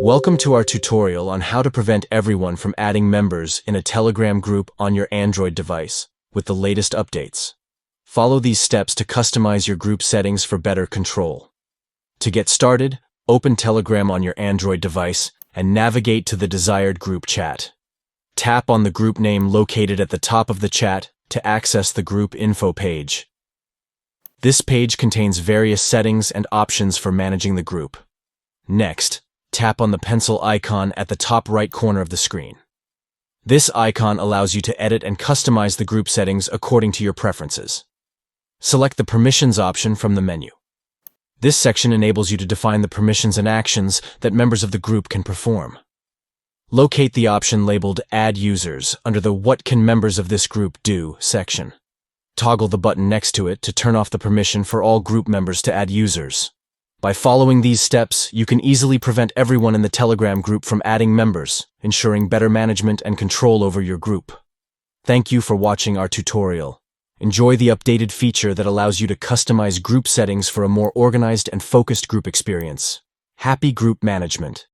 Welcome to our tutorial on how to prevent everyone from adding members in a Telegram group on your Android device with the latest updates. Follow these steps to customize your group settings for better control. To get started, open Telegram on your Android device and navigate to the desired group chat. Tap on the group name located at the top of the chat to access the group info page. This page contains various settings and options for managing the group. Next, tap on the pencil icon at the top right corner of the screen. This icon allows you to edit and customize the group settings according to your preferences. Select the Permissions option from the menu. This section enables you to define the permissions and actions that members of the group can perform. Locate the option labeled Add Users under the What Can Members of This Group Do section. Toggle the button next to it to turn off the permission for all group members to add users. By following these steps, you can easily prevent everyone in the Telegram group from adding members, ensuring better management and control over your group. Thank you for watching our tutorial. Enjoy the updated feature that allows you to customize group settings for a more organized and focused group experience. Happy group management!